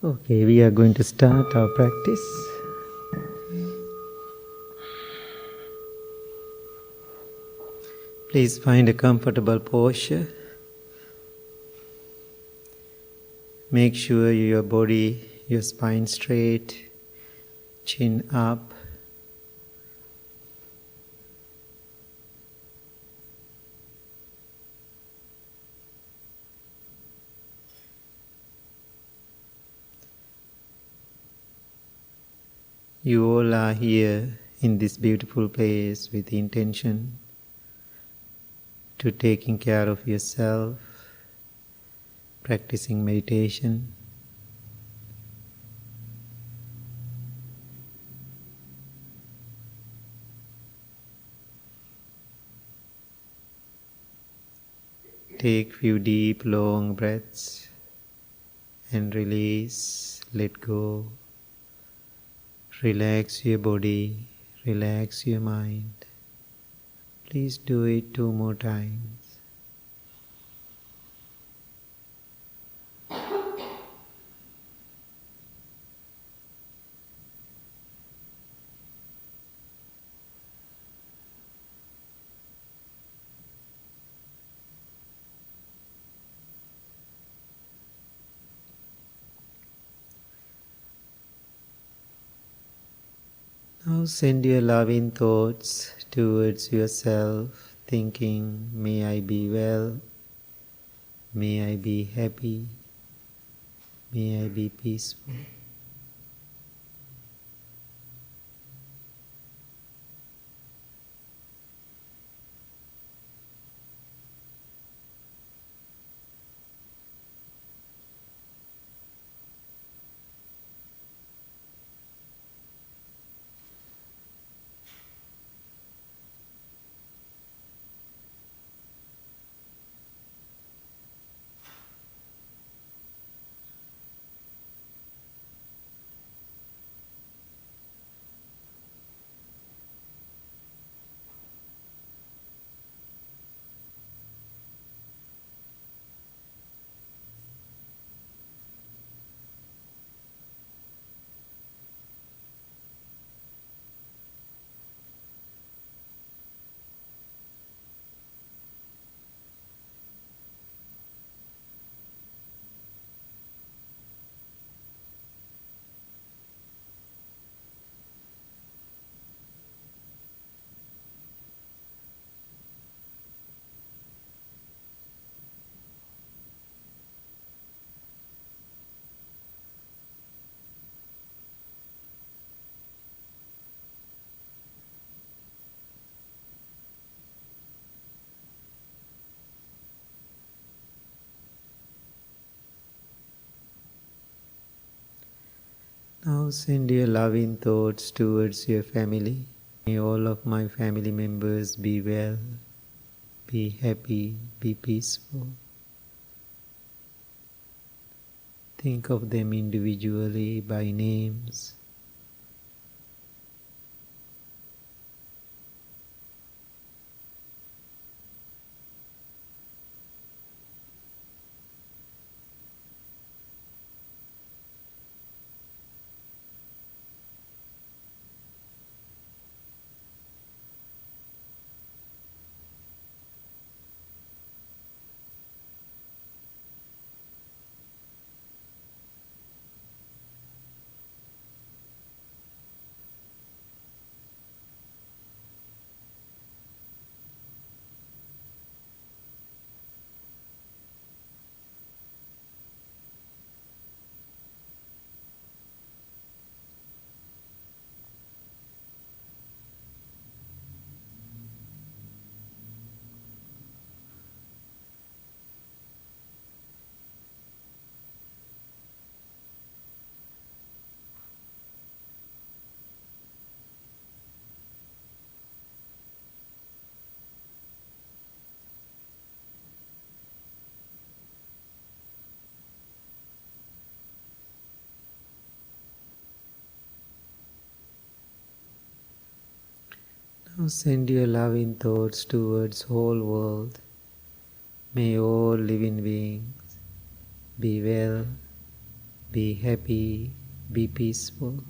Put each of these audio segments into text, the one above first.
Okay, we are going to start our practice. Please find a comfortable posture. Make sure your body, your spine straight, chin up. You all are here in this beautiful place with the intention to taking care of yourself, practicing meditation. Take few deep, long breaths and release, let go. Relax your body, relax your mind. Please do it 2 more times. Now send your loving thoughts towards yourself, thinking, may I be well, may I be happy, may I be peaceful. Now send your loving thoughts towards your family. May all of my family members be well, be happy, be peaceful. Think of them individually by names. Now send your loving thoughts towards whole world. May all living beings be well, be happy, be peaceful.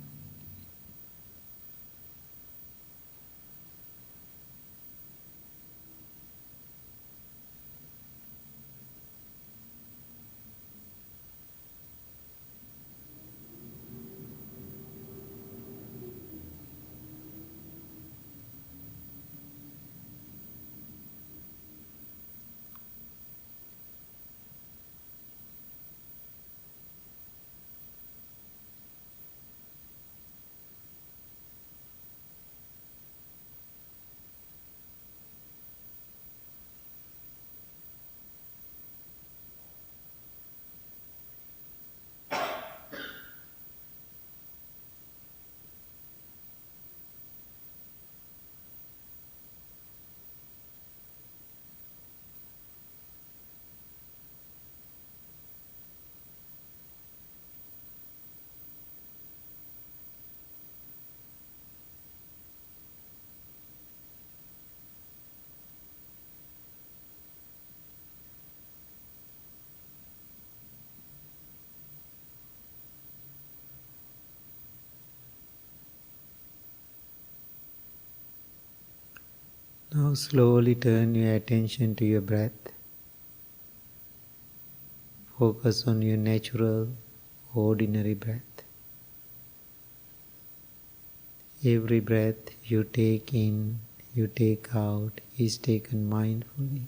Now slowly turn your attention to your breath. Focus on your natural, ordinary breath. Every breath you take in, you take out, is taken mindfully.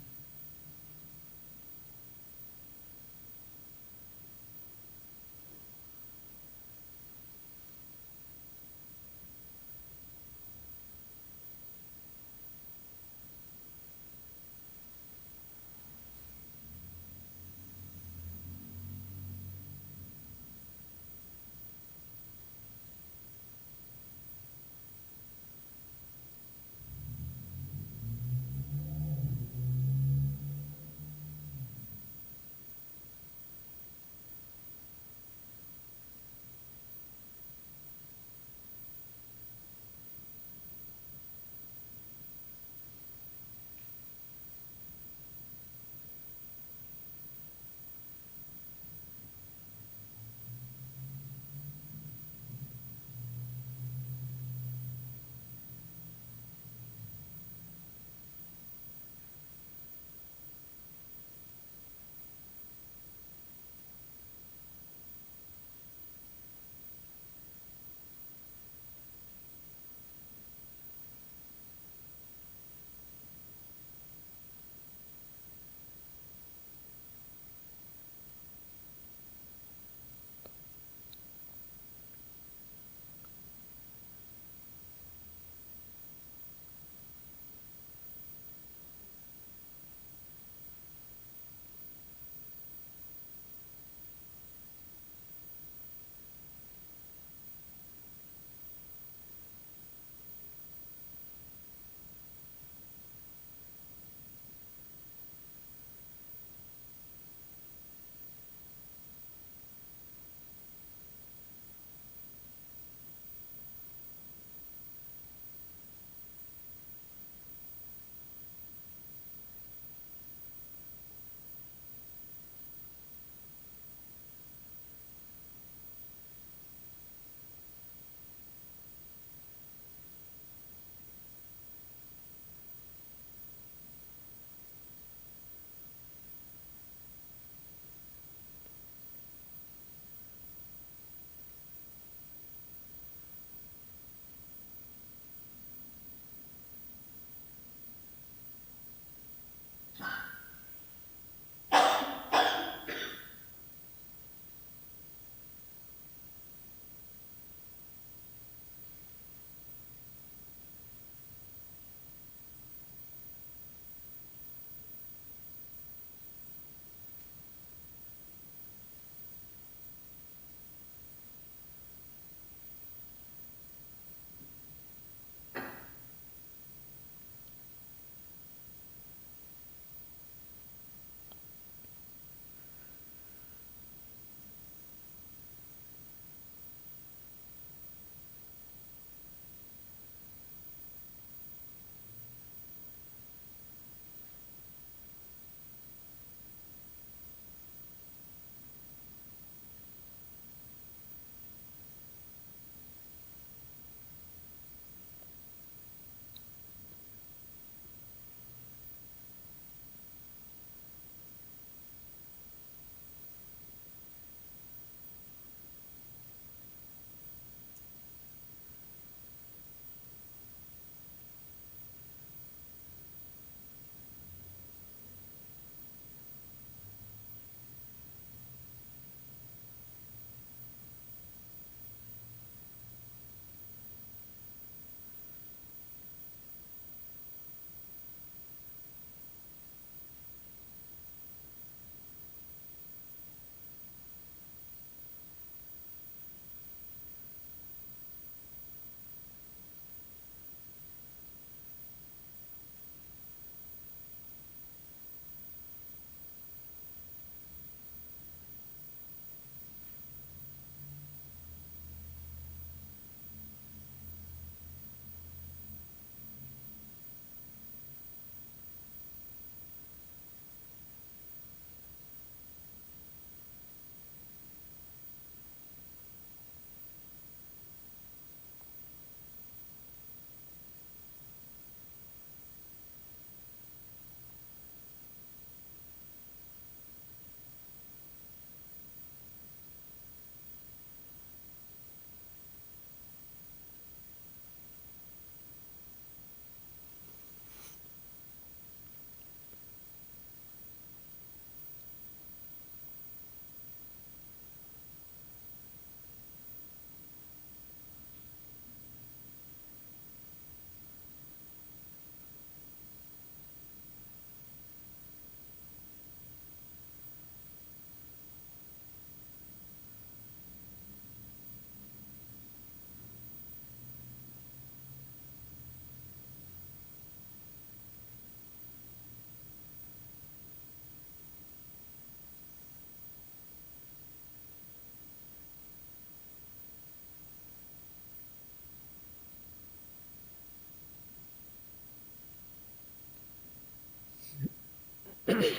If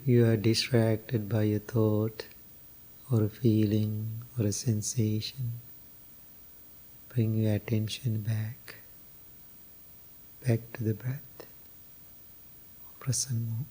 you are distracted by a thought or a feeling or a sensation, bring your attention back to the breath, present moment.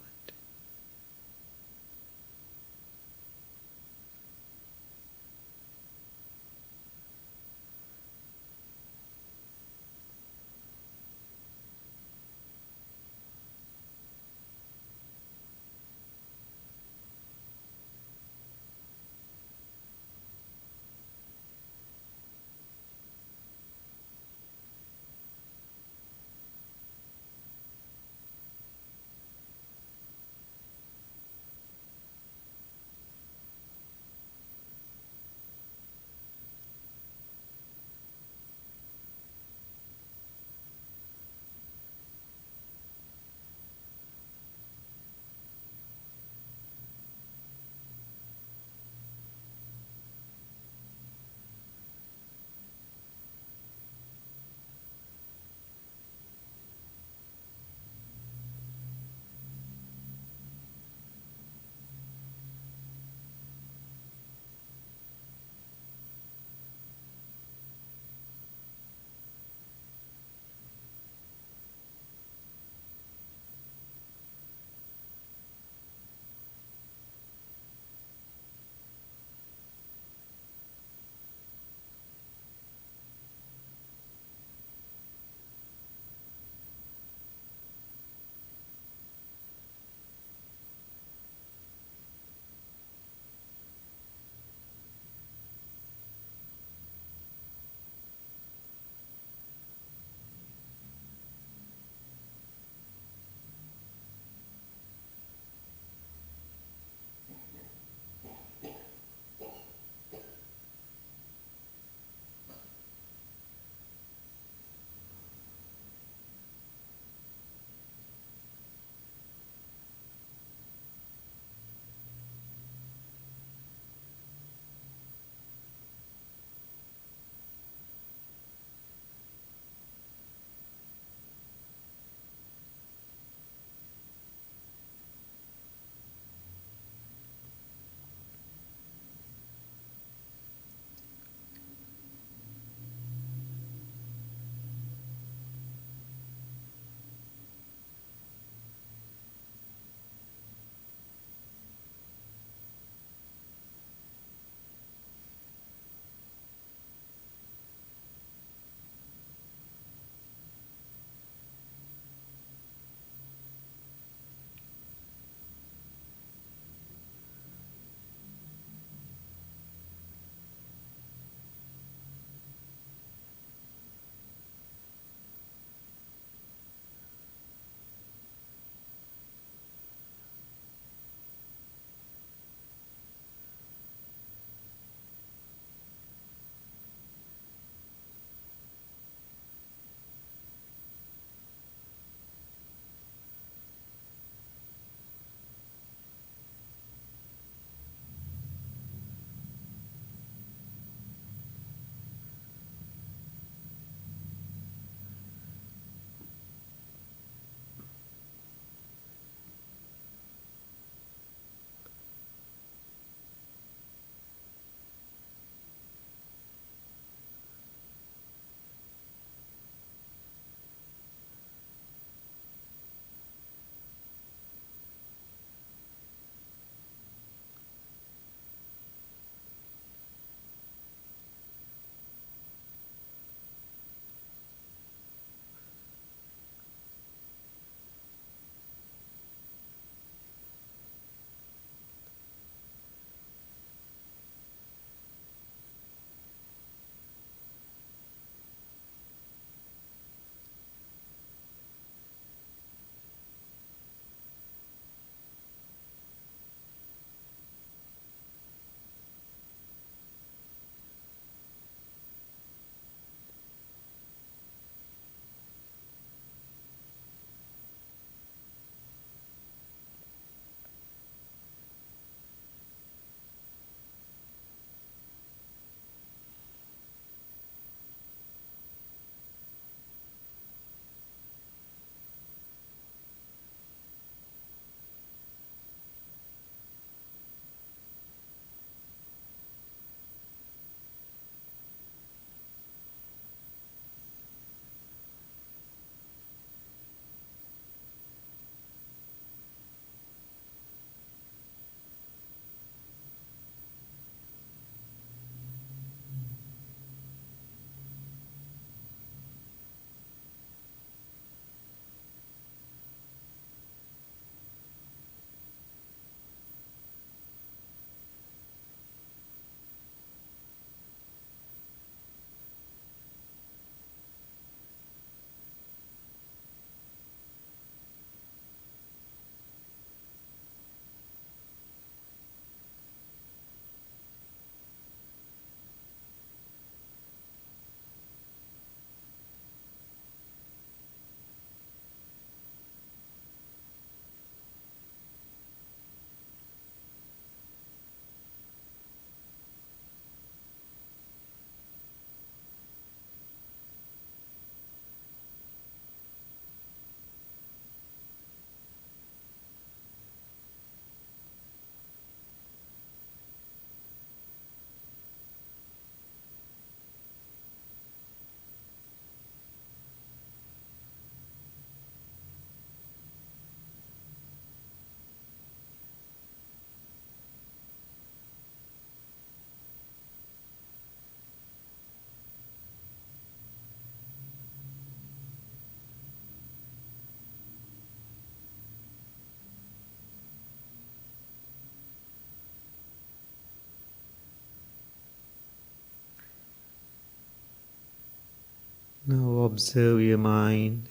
Now observe your mind,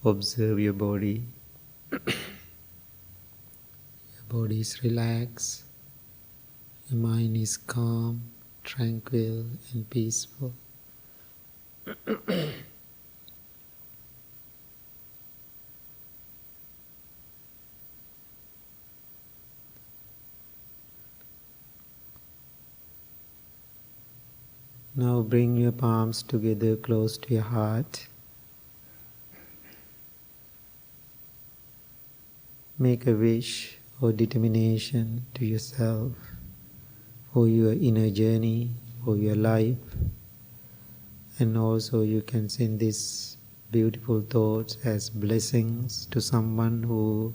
observe your body. Your body is relaxed, your mind is calm, tranquil and peaceful. Now bring your palms together close to your heart. Make a wish or determination to yourself for your inner journey, for your life. And also you can send these beautiful thoughts as blessings to someone who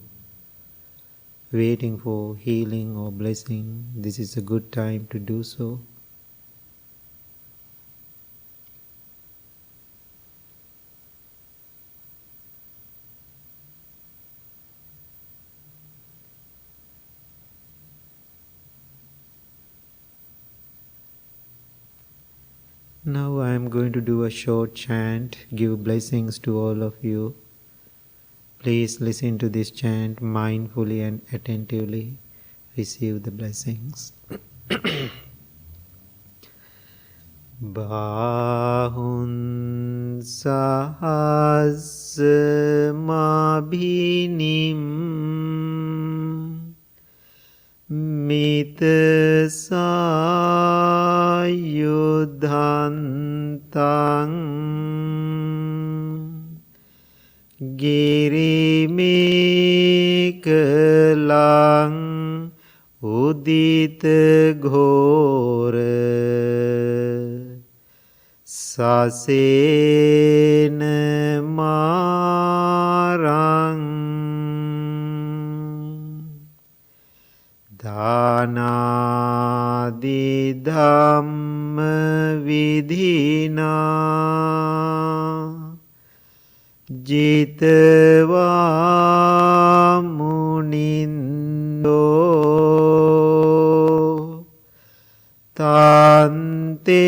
waiting for healing or blessing. This is a good time to do so. Now I am going to do a short chant, give blessings to all of you. Please listen to this chant mindfully and attentively. Receive the blessings. Bahun sahasmabhinim Mita sayudhantam girimekalang udita ghora sasena marang Dhanadi dhamma vidhina jitva munindo tante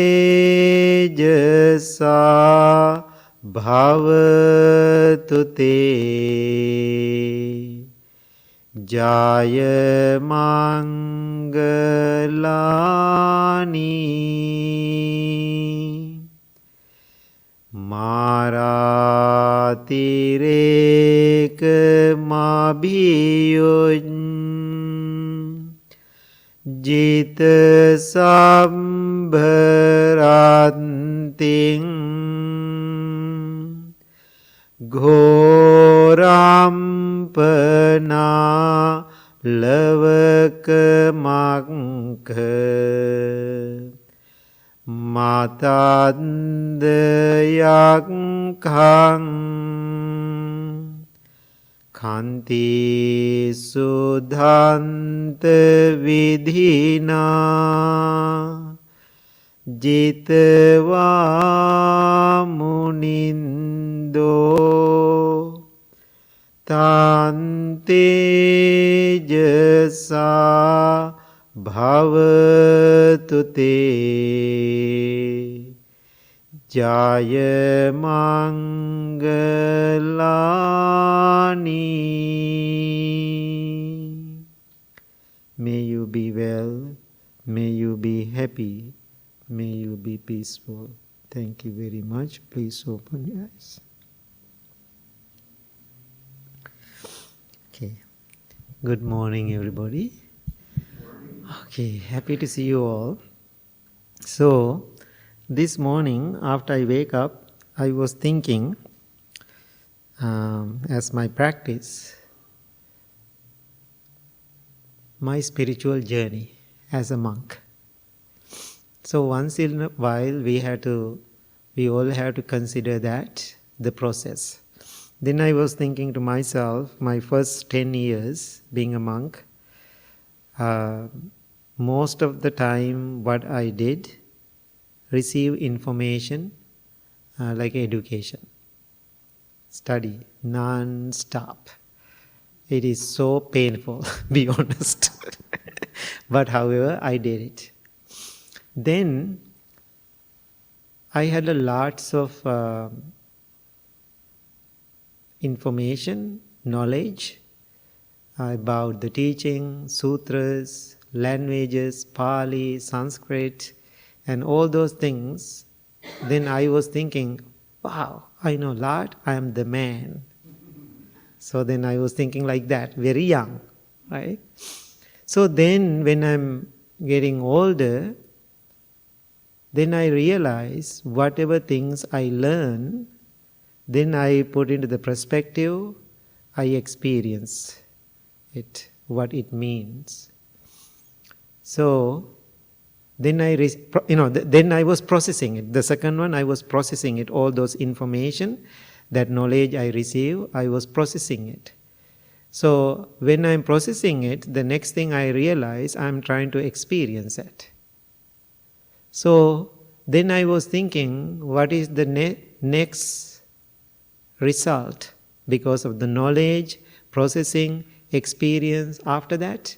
jasa bhavatu te Jaya Mangalani Maratireka Mabhiyun Jita Sambharanting Ghorampana Lavaka Makha Matandayakkhang Khanti Sudhanta Vidhina Jitva Munindo Tante jasa bhavatu te Jaya Mangalani. May you be well, may you be happy, may you be peaceful. Thank you very much. Please open your eyes. Okay. Good morning, everybody. Okay, happy to see you all. So, this morning after I wake up, I was thinking, as my practice, my spiritual journey as a monk. So once in a while we all have to consider that, the process. Then I was thinking to myself, my first 10 years being a monk, most of the time what I did, receive information like education, study non-stop. It is so painful, be honest. But however, I did it. Then I had a lots of information, knowledge about the teaching, sutras, languages, Pali, Sanskrit, and all those things. Then I was thinking, wow, I know a lot, I am the man. So then I was thinking like that, very young, right? So then when I'm getting older, then I realize whatever things I learn, then I put into the perspective, I experience it, what it means. So then then I was processing it. The second one, I was processing it, all those information, that knowledge I receive, I was processing it. So when I'm processing it, the next thing I realize, I'm trying to experience it. So then I was thinking, what is the next result because of the knowledge, processing, experience after that?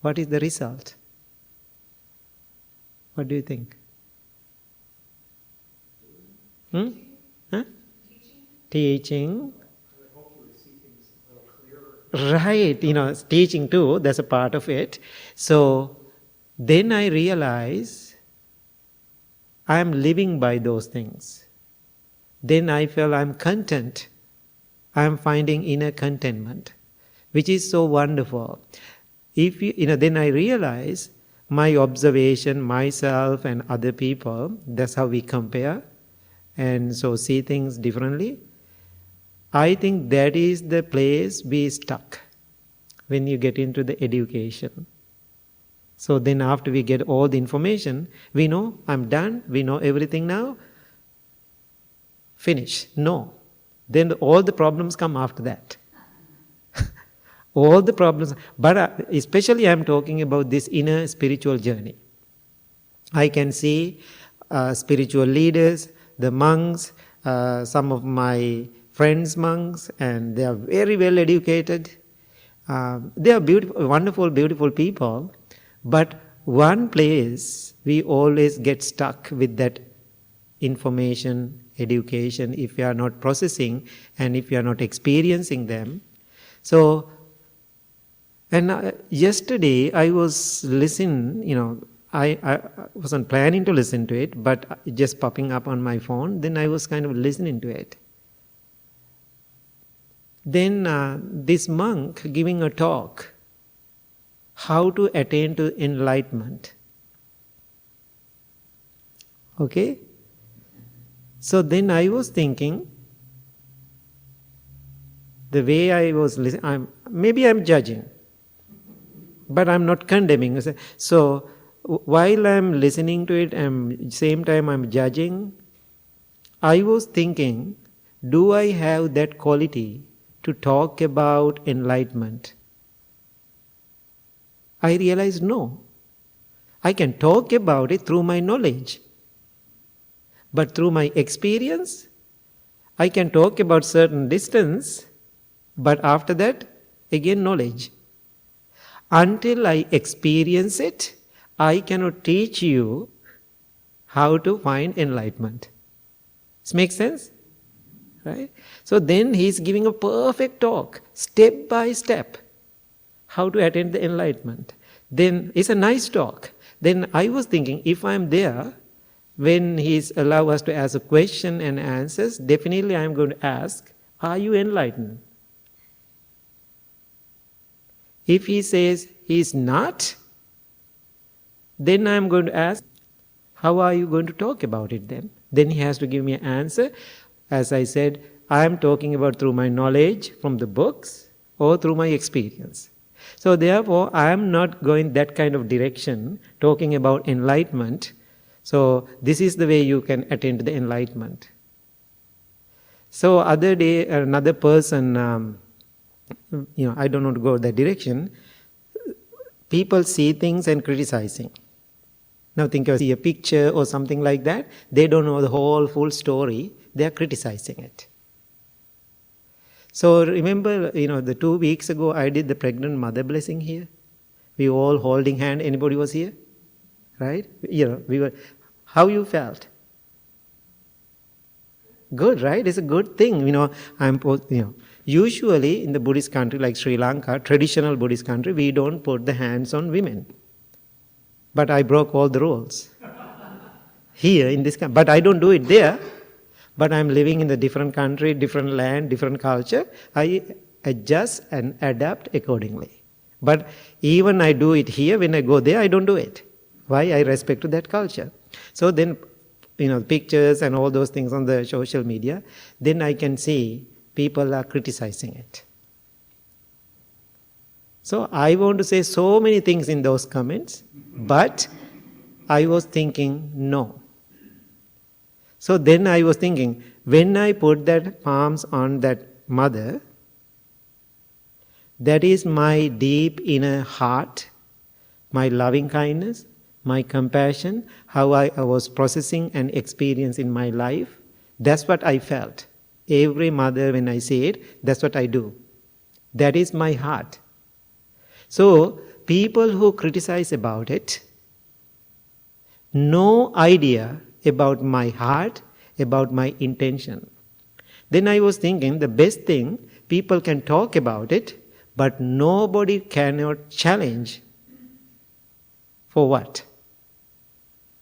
What is the result? What do you think? Huh? Teaching. Right, teaching too, that's a part of it. So then I realize I am living by those things. Then I feel I'm content. I am finding inner contentment, which is so wonderful. If then I realize my observation, myself and other people, that's how we compare and so see things differently. I think that is the place we stuck when you get into the education. So then after we get all the information, we know I'm done, we know everything now, finish. No. Then all the problems come after that. All the problems, but especially I'm talking about this inner spiritual journey. I can see spiritual leaders, the monks, some of my friends monks, and they are very well educated. They are beautiful, wonderful, beautiful people. But one place we always get stuck with that information, education, if we are not processing and if we are not experiencing them. So, and yesterday I was listening, I wasn't planning to listen to it, but just popping up on my phone, then I was kind of listening to it. Then this monk giving a talk, how to attain to enlightenment. Okay? So then I was thinking, the way I was listening, maybe I'm judging, but I'm not condemning. So while I'm listening to it, same time I'm judging, I was thinking, do I have that quality to talk about enlightenment? I realized no. I can talk about it through my knowledge. But through my experience, I can talk about certain distance, but after that, again knowledge. Until I experience it, I cannot teach you how to find enlightenment. This makes sense? Right? So then he's giving a perfect talk, step by step, how to attain the enlightenment. Then it's a nice talk. Then I was thinking, if I'm there, when he's allow us to ask a question and answers, definitely I'm going to ask, are you enlightened? If he says he's not, then I'm going to ask, how are you going to talk about it then? Then he has to give me an answer. As I said, I am talking about through my knowledge from the books or through my experience. So therefore, I am not going that kind of direction, talking about enlightenment. So this is the way you can attain to the enlightenment. So other day, another person, I don't want to go that direction. People see things and criticizing. Now think of see a picture or something like that. They don't know the whole full story. They are criticizing it. So remember, the 2 weeks ago I did the pregnant mother blessing here. We all holding hand. Anybody was here? Right? We were. How you felt? Good, right? It's a good thing. Usually in the Buddhist country like Sri Lanka, traditional Buddhist country, we don't put the hands on women. But I broke all the rules. Here in this country. But I don't do it there. But I'm living in a different country, different land, different culture. I adjust and adapt accordingly. But even I do it here, when I go there, I don't do it. Why? I respect to that culture. So then, pictures and all those things on the social media, then I can see people are criticizing it. So I want to say so many things in those comments, but I was thinking, no. So then I was thinking, when I put that palms on that mother, that is my deep inner heart, my loving kindness, my compassion, how I was processing and experiencing my life. That's what I felt. Every mother, when I say it, that's what I do. That is my heart. So people who criticize about it, no idea about my heart, about my intention. Then I was thinking the best thing, people can talk about it, but nobody cannot challenge. For what?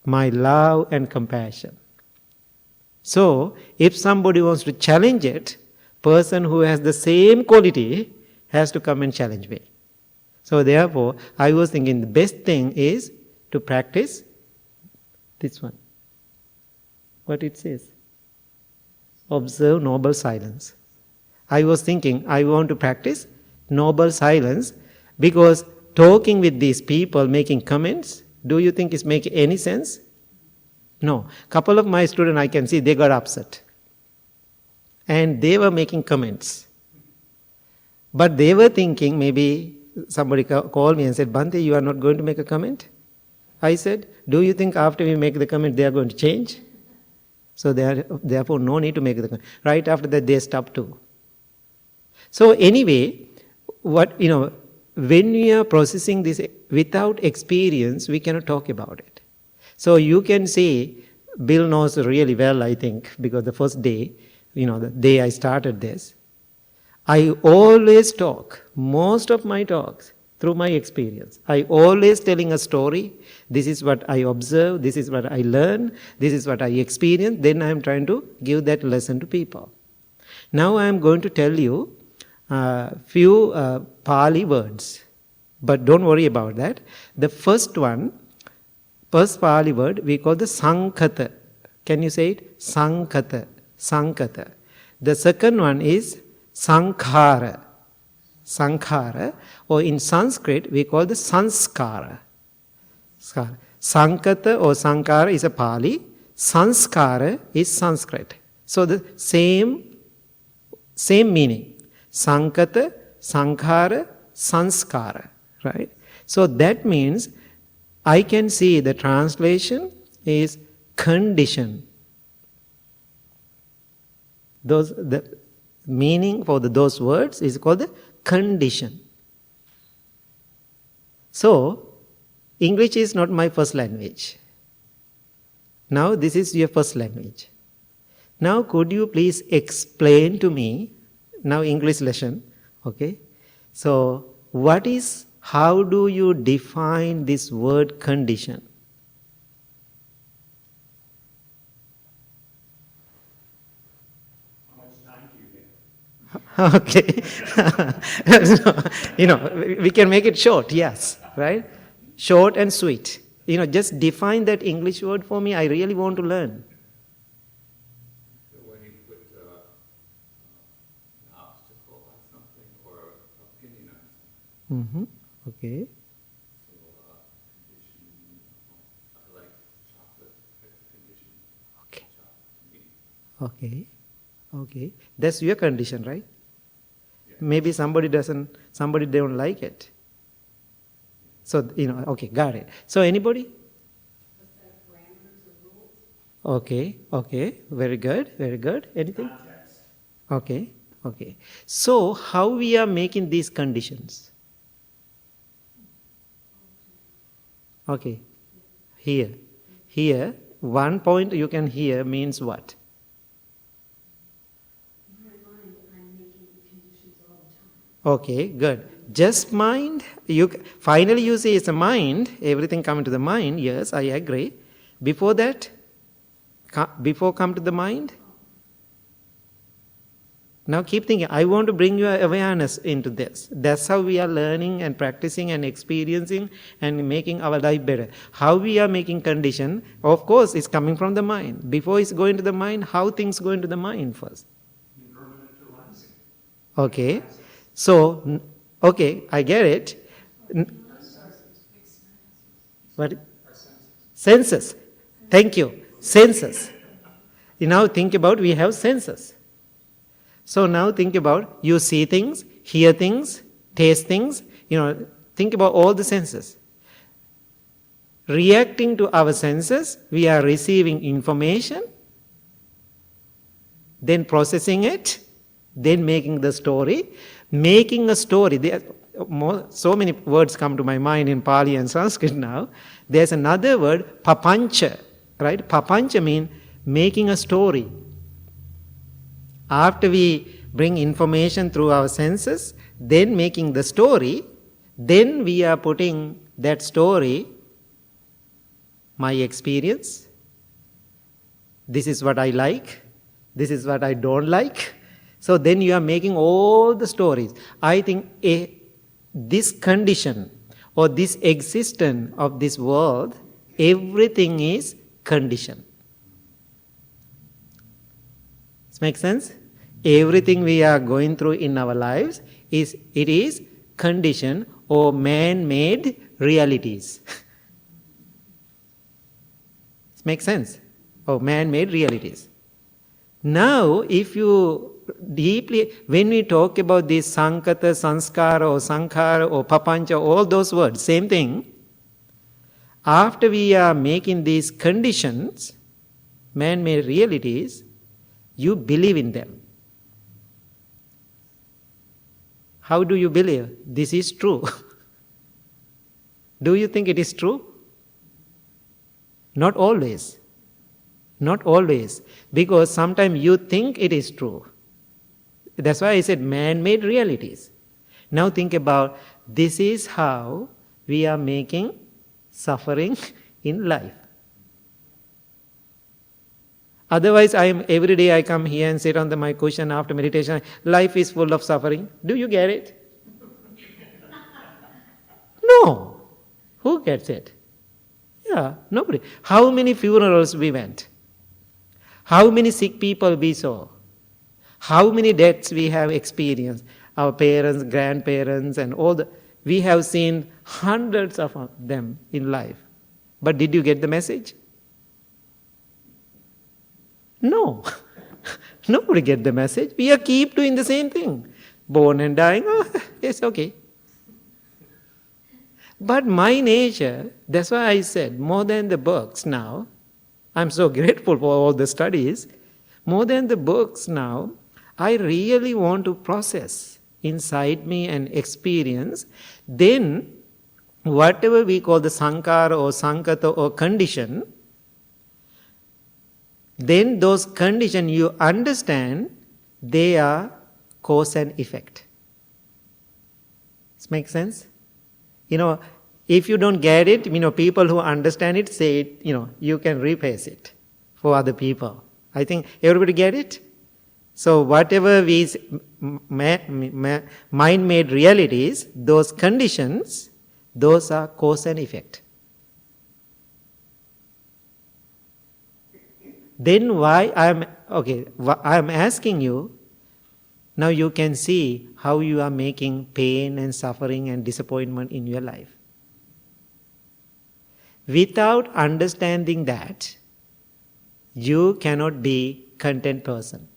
My love and compassion. So, if somebody wants to challenge it, person who has the same quality has to come and challenge me. So therefore, I was thinking the best thing is to practice this one. What it says? Observe noble silence. I was thinking I want to practice noble silence because talking with these people, making comments, do you think it's making any sense? No. Couple of my students I can see they got upset. And they were making comments. But they were thinking, maybe somebody called me and said, Bhante, you are not going to make a comment? I said, do you think after we make the comment they are going to change? So therefore no need to make the comment. Right after that they stopped too. So anyway, when we are processing this without experience, we cannot talk about it. So you can see, Bill knows really well, I think, because the first day, the day I started this, I always talk, most of my talks, through my experience. I always telling a story. This is what I observe, this is what I learn, this is what I experience. Then I am trying to give that lesson to people. Now I am going to tell you a few Pali words. But don't worry about that. The first Pali word we call the Sankhata. Can you say it? Sankhata. Sankhata. The second one is Sankhara. Sankhara. Or in Sanskrit we call the Sanskara. Sankhata or Sankhara is a Pali. Sanskara is Sanskrit. So the same meaning. Sankhata, Sankhara, Sanskara. Right? So that means I can see the translation is condition. The meaning for those words is called the condition. So, English is not my first language. Now this is your first language. Now could you please explain to me, now English lesson, okay? So, how do you define this word condition? Okay. We can make it short, yes, right? Short and sweet. Just define that English word for me. I really want to learn. When you put an obstacle on something or opinion on something. Mm-hmm. Okay. So, condition, I like chocolate condition. Okay. Chocolate to me. Okay. That's your condition, right? Yeah. Maybe somebody don't like it. So, okay, got it. So anybody? Okay. Very good. Anything? Context. Okay. So how we are making these conditions? Okay. Here, one point you can hear means what? In my mind, I'm making conditions all the time. Okay, good. Just mind. Finally you say it's a mind. Everything coming to the mind. Yes, I agree. Before that, before come to the mind. Now keep thinking. I want to bring your awareness into this. That's how we are learning and practicing and experiencing and making our life better. How we are making condition, of course, is coming from the mind. Before it's going to the mind, how things go into the mind first. Okay. So, okay, I get it. What? Senses. Thank you. Senses. You now think about, we have senses. So now think about, you see things, hear things, taste things, think about all the senses. Reacting to our senses, we are receiving information, then processing it, then making the story. Making a story, so many words come to my mind in Pali and Sanskrit now. There's another word, papancha, right? Papancha means making a story. After we bring information through our senses, then making the story, then we are putting that story, my experience, this is what I like, this is what I don't like. So then you are making all the stories. I think this condition or this existence of this world, everything is condition. Does it make sense? Everything we are going through in our lives is condition or man-made realities. Does it make sense? Or man-made realities. Now, if you deeply, when we talk about this sankata, sanskara or sankhara or papancha, all those words, same thing. After we are making these conditions, man-made realities, you believe in them. How do you believe? This is true. Do you think it is true? Not always. Not always. Because sometimes you think it is true. That's why I said man-made realities. Now think about, this is how we are making suffering in life. Otherwise, every day I come here and sit on my cushion after meditation. Life is full of suffering. Do you get it? No. Who gets it? Yeah, nobody. How many funerals we went? How many sick people we saw? How many deaths we have experienced? Our parents, grandparents, and all we have seen hundreds of them in life. But did you get the message? No. Nobody get the message. We are keep doing the same thing. Born and dying, it's okay. But my nature, that's why I said, more than the books now, I'm so grateful for all the studies, more than the books now, I really want to process inside me and experience. Then, whatever we call the sankhara or sankata or condition, then those conditions you understand, they are cause and effect. Does it make sense? If you don't get it, people who understand it say it, you can replace it for other people. I think everybody get it? So whatever we mind-made realities, those conditions, those are cause and effect. Then why I'm asking you, now you can see how you are making pain and suffering and disappointment in your life. Without understanding that, you cannot be content person.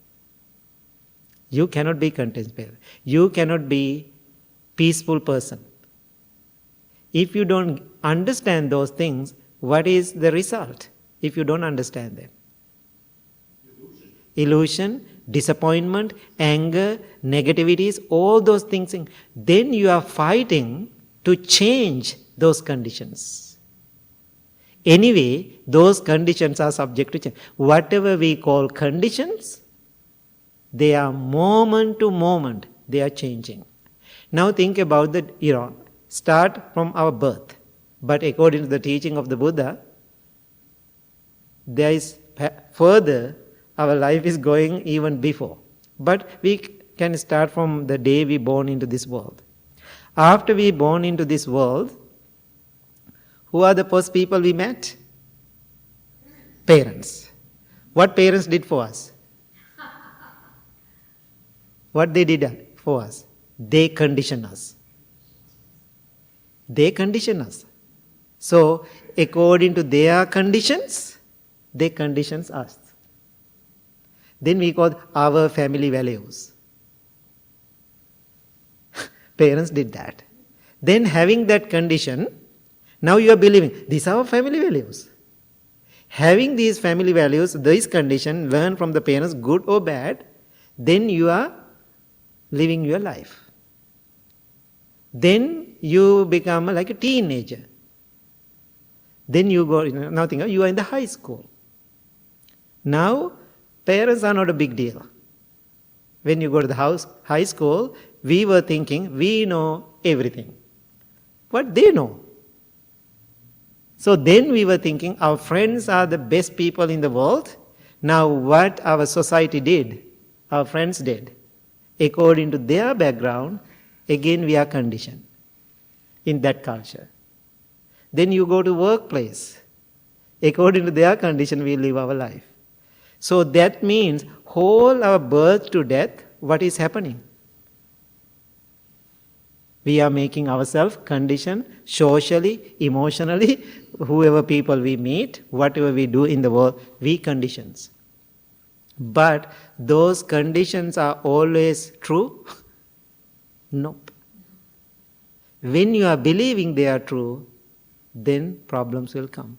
You cannot be content person. You cannot be peaceful person. If you don't understand those things, what is the result if you don't understand them? Illusion, disappointment, anger, negativities, all those things. Then you are fighting to change those conditions. Anyway, those conditions are subject to change. Whatever we call conditions, they are moment to moment, they are changing. Now think about the, start from our birth. But according to the teaching of the Buddha, there is further, our life is going even before. But we can start from the day we born into this world. After we born into this world, who are the first people we met? Parents. What parents did for us? What they did for us? They condition us. They condition us. So, according to their conditions, they conditions us. Then we call our family values. Parents did that. Then having that condition, now you are believing, these are our family values. Having these family values, these conditions, learn from the parents, good or bad, then you are living your life. Then you become like a teenager. Then you go, nothing, you are in the high school. Now, parents are not a big deal. When you go to the high school, we were thinking we know everything. What they know. So then we were thinking our friends are the best people in the world. Now what our society did, our friends did, according to their background, again we are conditioned in that culture. Then you go to workplace. According to their condition, we live our life. So that means whole our birth to death, what is happening? We are making ourselves conditioned socially, emotionally, whoever people we meet, whatever we do in the world, we conditions. But those conditions are always true? Nope. When you are believing they are true, then problems will come.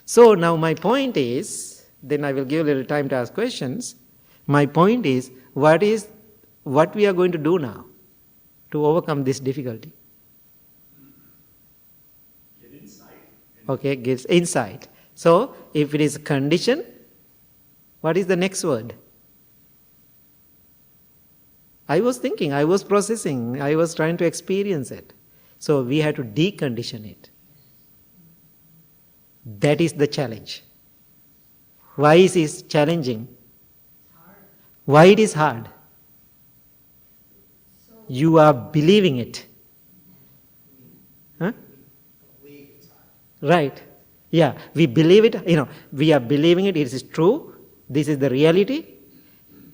So now my point is, then I will give a little time to ask questions. My point is, what we are going to do now to overcome this difficulty? Get insight. Okay, gives insight. So, if it is condition, what is the next word? I was thinking, I was processing, I was trying to experience it. So, we have to decondition it. That is the challenge. Why is it challenging? Why it is hard? You are believing it. Huh? Right. Yeah, we believe it, we are believing it is true, this is the reality,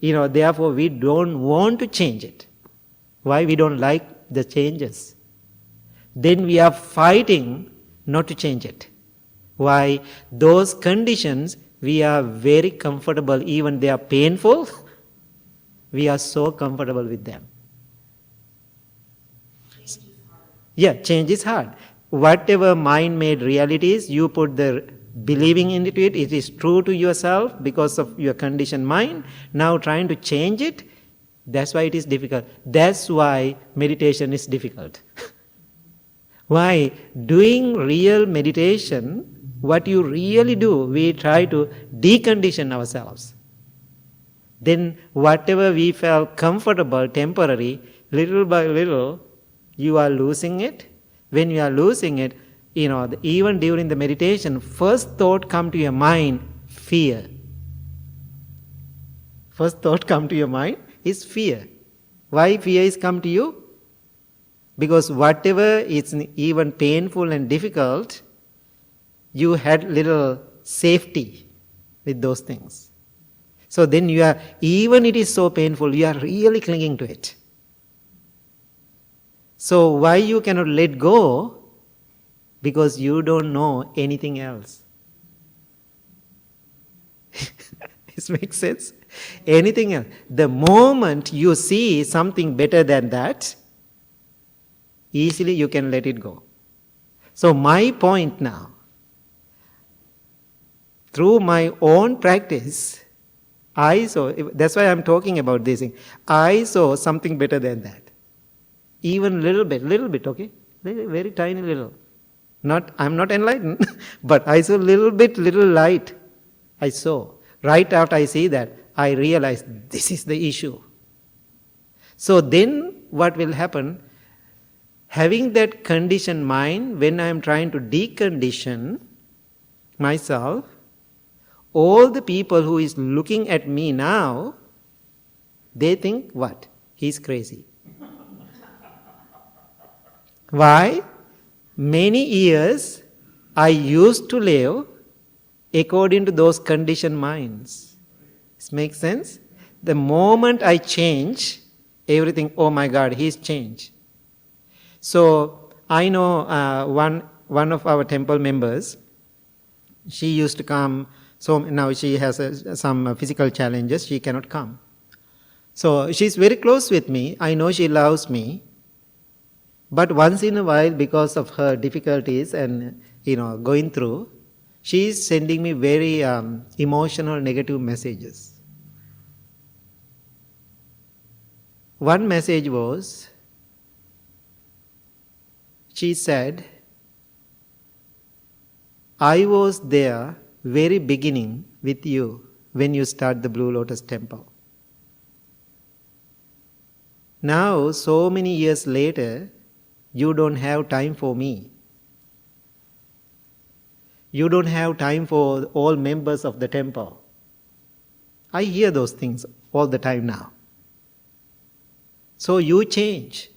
therefore we don't want to change it. Why? We don't like the changes. Then we are fighting not to change it. Why? Those conditions, we are very comfortable, even they are painful, we are so comfortable with them. Yeah, change is hard. Whatever mind-made realities, you put the believing into it, it is true to yourself because of your conditioned mind. Now trying to change it, that's why it is difficult. That's why meditation is difficult. Why? Doing real meditation, what you really do, we try to decondition ourselves. Then whatever we felt comfortable, temporary, little by little, you are losing it. When you are losing it, even during the meditation, first thought come to your mind, fear. First thought come to your mind is fear. Why fear is come to you? Because whatever is even painful and difficult, you had little safety with those things. So then you are, even it is so painful, you are really clinging to it. So why you cannot let go? Because you don't know anything else. This makes sense? Anything else. The moment you see something better than that, easily you can let it go. So my point now, through my own practice, I saw, that's why I'm talking about this thing, I saw something better than that. Even little bit, okay? Very, very tiny little. I'm not enlightened, but I saw little light. I saw. Right after I see that, I realized this is the issue. So then what will happen? Having that conditioned mind, when I am trying to decondition myself, all the people who is looking at me now, they think what? He's crazy. Why? Many years I used to live according to those conditioned minds. This makes sense? The moment I change, everything, oh my God, he's changed. So I know one of our temple members, she used to come, so now she has some physical challenges, she cannot come. So she's very close with me, I know she loves me, but once in a while, because of her difficulties and going through, she is sending me very emotional, negative messages. One message was, she said, I was there very beginning with you when you start the Blue Lotus Temple. Now, so many years later, you don't have time for me. You don't have time for all members of the temple. I hear those things all the time now. So you change.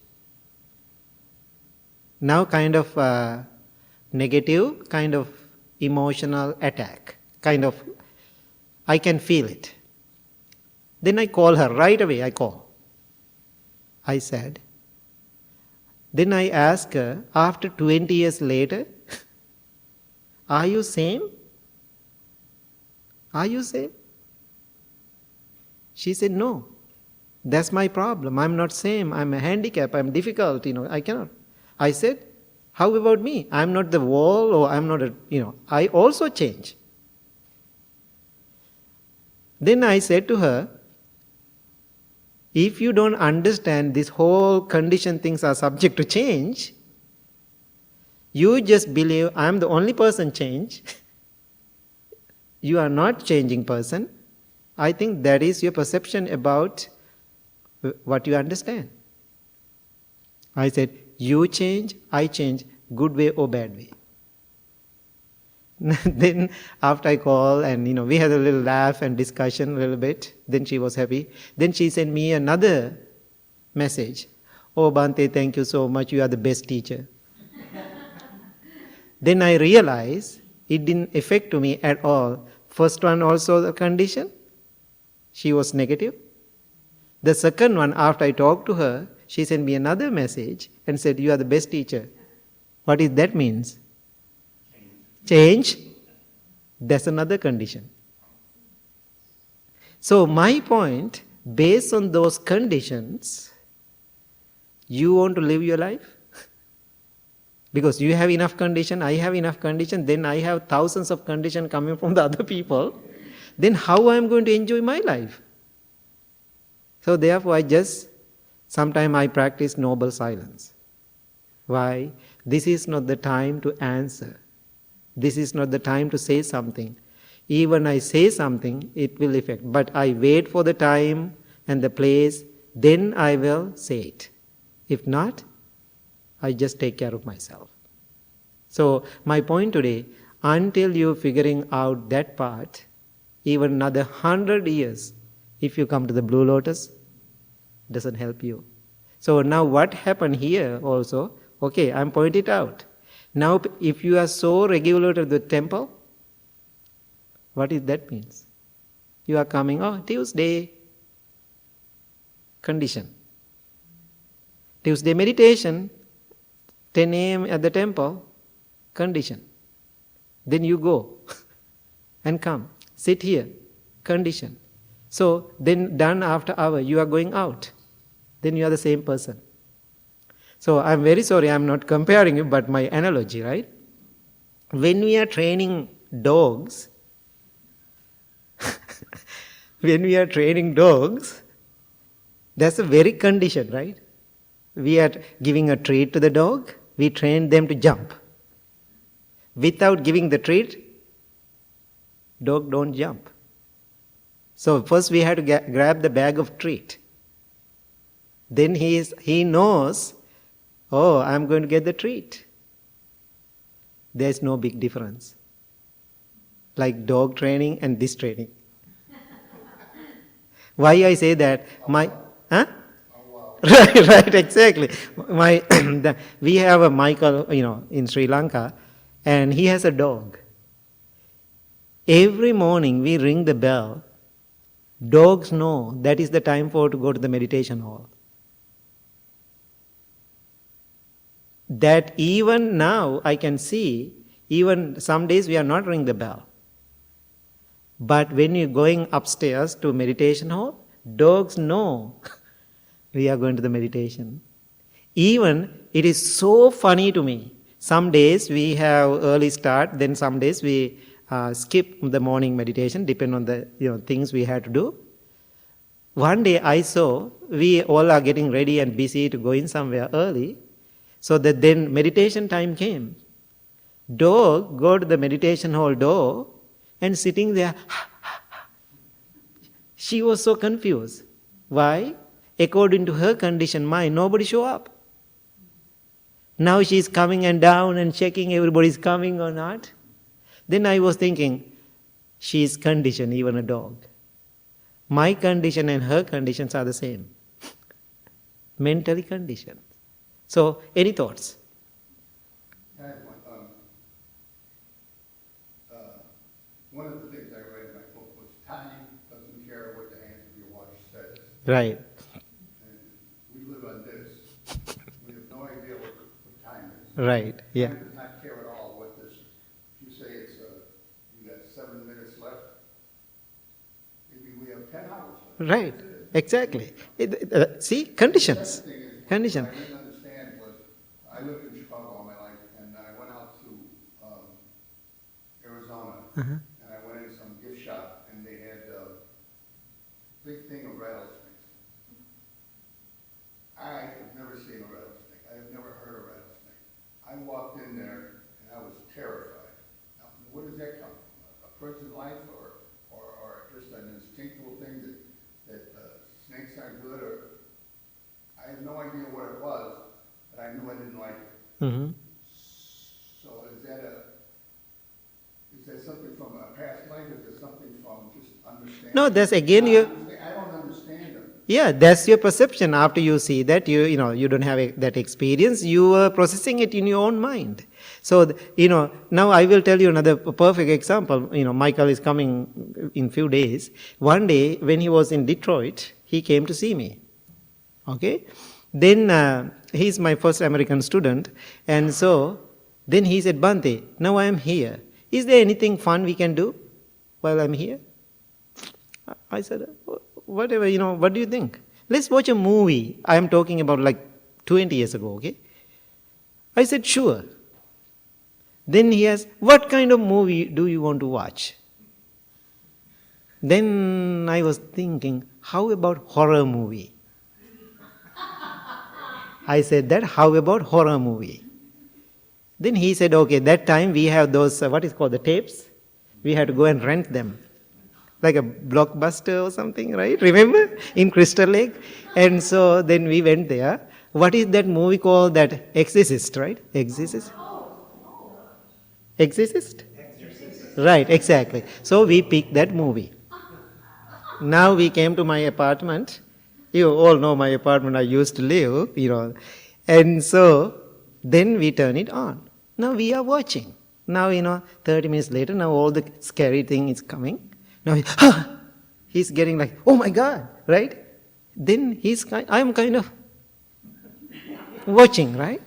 Now kind of negative, kind of emotional attack. I can feel it. Then I call her, right away I call. I said, then I ask her, after 20 years later, are you same? Are you same? She said, no. That's my problem. I'm not same. I'm a handicap. I'm difficult. I cannot. I said, how about me? I'm not the wall, or I'm not I also change. Then I said to her, if you don't understand this whole condition things are subject to change, you just believe I'm the only person change. You are not changing person. I think that is your perception about what you understand. I said, you change, I change, good way or bad way. Then after I call and we had a little laugh and discussion a little bit, then she was happy. Then she sent me another message. Oh Bhante, thank you so much, you are the best teacher. Then I realized it didn't affect to me at all. First one also the condition, she was negative. The second one, after I talked to her, she sent me another message and said, you are the best teacher. What is that means? Change. That's another condition. So my point, based on those conditions, you want to live your life? Because you have enough condition, I have enough condition, then I have thousands of conditions coming from the other people. Then how I am going to enjoy my life? So therefore sometimes I practice noble silence. Why? This is not the time to answer. This is not the time to say something. Even I say something, it will affect. But I wait for the time and the place, then I will say it. If not, I just take care of myself. So my point today, until you're figuring out that part, even another 100 years, if you come to the Blue Lotus, doesn't help you. So now what happened here also, okay, I'm pointing it out. Now if you are so regular to the temple, what is that means? You are coming, Tuesday, condition. Tuesday meditation, 10 a.m. at the temple, condition. Then you go and come, sit here, condition. So then done after hour, you are going out. Then you are the same person. So I'm very sorry, I'm not comparing it, but my analogy, right? When we are training dogs, that's a very condition, right? We are giving a treat to the dog, we train them to jump. Without giving the treat, dog don't jump. So first we have to grab the bag of treat. Then he knows, oh, I'm going to get the treat. There's no big difference. Like dog training and this training. Why I say that? Right, exactly. We have a Michael, in Sri Lanka, and he has a dog. Every morning we ring the bell. Dogs know that is the time to go to the meditation hall. That even now I can see, even some days we are not ringing the bell. But when you're going upstairs to meditation hall, dogs know we are going to the meditation. Even it is so funny to me. Some days we have early start, then some days we skip the morning meditation, depend on the things we had to do. One day I saw we all are getting ready and busy to go in somewhere early, so that then meditation time came. Dog go to the meditation hall door and sitting there. She was so confused. Why? According to her conditioned mind, nobody show up. Now she's coming and down and checking everybody's coming or not. Then I was thinking, she's conditioned, even a dog. My condition and her conditions are the same. Mentally conditioned. So, any thoughts? I have one of the things I read in my book was time doesn't care what the hands of your watch says. Right. And we live on this. We have no idea what time is. Right, yeah. Time does not care at all what this is. If you say it's you got 7 minutes left, maybe we have 10 hours left. Right, exactly. See, conditions. Condition. What I didn't understand was, I lived in Chicago all my life, and I went out to Arizona, Uh-huh. and I went in some gift shop, and they had a big thing of rattlesnakes. I have never seen a rattlesnake. I have never heard a rattlesnake. I walked in there, and I was terrified. Now, where does that come from? A person's life, or just an instinctual thing that snakes aren't good, or I had no idea what it was, but I knew I didn't like it. Mm-hmm. So is that something from a past life? Is it something from just understanding? No, that's again I don't understand them. Yeah, that's your perception. After you see that, you don't have that experience, you are processing it in your own mind. So, now I will tell you another perfect example. Michael is coming in few days. One day, when he was in Detroit, he came to see me. Okay? Then, he's my first American student. And so, then he said, Bhante, now I am here. Is there anything fun we can do while I'm here? I said, whatever, what do you think? Let's watch a movie. I am talking about like 20 years ago, okay? I said, sure. Then he asked, what kind of movie do you want to watch? Then I was thinking, how about horror movie? I said that, how about horror movie? Then he said, okay, that time we have those, what is called the tapes. We had to go and rent them. Like a Blockbuster or something, right? Remember? In Crystal Lake. And so then we went there. What is that movie called? That Exorcist, right? Exorcist? Exorcist? Right, exactly. So we picked that movie. Now we came to my apartment. You all know my apartment I used to live, And so then we turn it on. Now we are watching. Now, 30 minutes later, now all the scary thing is coming. Now he's getting like, oh my God, right? Then I'm kind of watching, right?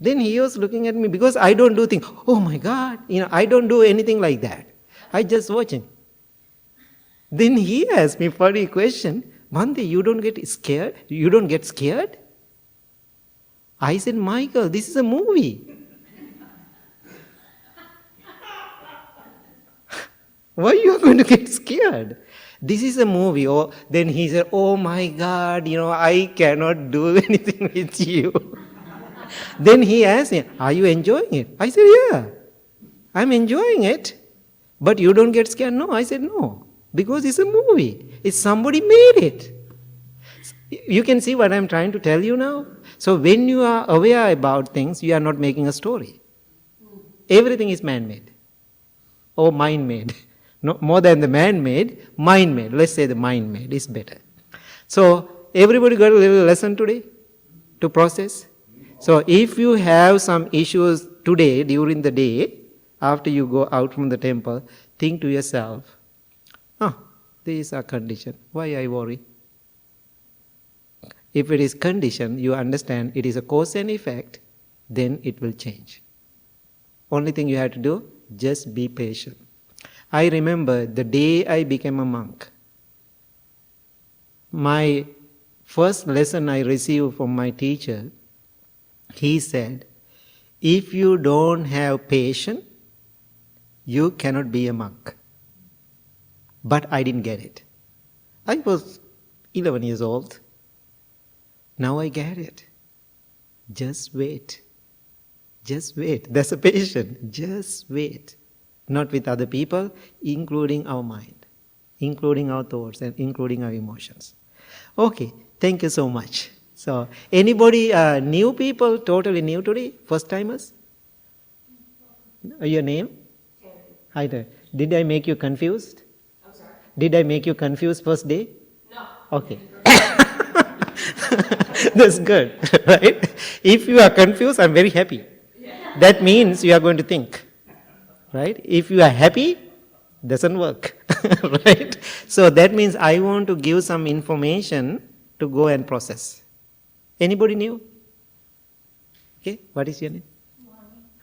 Then he was looking at me because I don't do things, oh my God, I don't do anything like that. I just watching. Then he asked me funny question, Bhante, you don't get scared? You don't get scared? I said, Michael, this is a movie. Why you are going to get scared? This is a movie. Oh, then he said, oh my God, I cannot do anything with you. Then he asked me, are you enjoying it? I said, yeah. I'm enjoying it, but you don't get scared. No, I said no, because it's a movie. It's somebody made it. You can see what I'm trying to tell you now. So when you are aware about things, you are not making a story. Everything is man-made or mind-made. No, more than the man-made, mind-made. Let's say the mind-made is better. So everybody got a little lesson today to process. So if you have some issues today, during the day, after you go out from the temple, think to yourself, these are conditioned. Why I worry? If it is conditioned, you understand it is a cause and effect, then it will change. Only thing you have to do, just be patient. I remember the day I became a monk, my first lesson I received from my teacher, he said, if you don't have patience, you cannot be a monk. But I didn't get it. I was 11 years old. Now I get it. Just wait. Just wait. That's a patience. Just wait. Not with other people, including our mind, including our thoughts, and including our emotions. Okay, thank you so much. So, anybody, new people, totally new today? First timers? Your name? Terry. Hi there. Did I make you confused? I'm sorry? Did I make you confused first day? No. Okay. That's good, right? If you are confused, I'm very happy. Yeah. That means you are going to think, right? If you are happy, doesn't work, right? So that means I want to give some information to go and process. Anybody new? Okay, what is your name?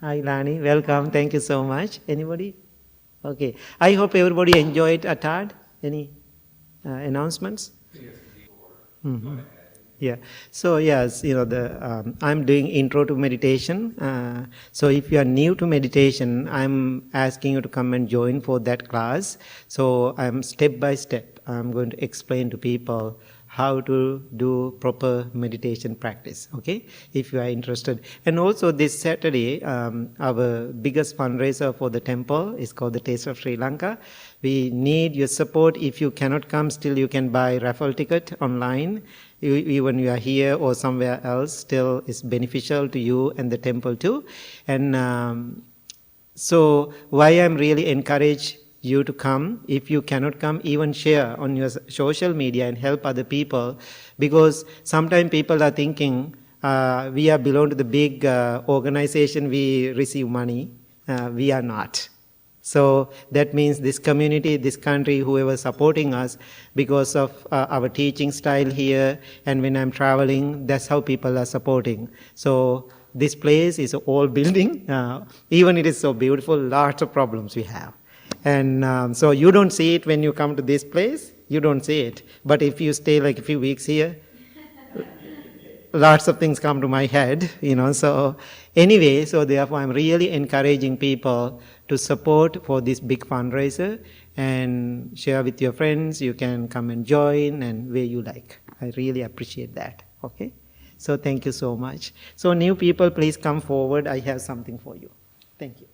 Hi Lani, welcome, thank you so much. Anybody? Okay, I hope everybody enjoyed Atad. Any announcements? Mm-hmm. Yeah. So yes, I'm doing intro to meditation. So if you are new to meditation, I'm asking you to come and join for that class. So I'm step by step. I'm going to explain to people how to do proper meditation practice. Okay, if you are interested. And also this Saturday, our biggest fundraiser for the temple is called the Taste of Sri Lanka. We need your support. If you cannot come, still you can buy raffle ticket online. Even you are here or somewhere else, still is beneficial to you and the temple too. And so why I'm really encourage you to come. If you cannot come, even share on your social media and help other people, because sometimes people are thinking we are belong to the big organization, we receive money. We are not. So that means this community, this country, whoever supporting us, because of our teaching style here, and when I'm traveling, that's how people are supporting. So this place is an old building. Even it is so beautiful, lots of problems we have. And so you don't see it when you come to this place, you don't see it. But if you stay like a few weeks here, lots of things come to my head, So anyway, so therefore I'm really encouraging people to support for this big fundraiser and share with your friends. You can come and join and where you like. I really appreciate that. Okay? So thank you so much. So new people, please come forward. I have something for you. Thank you.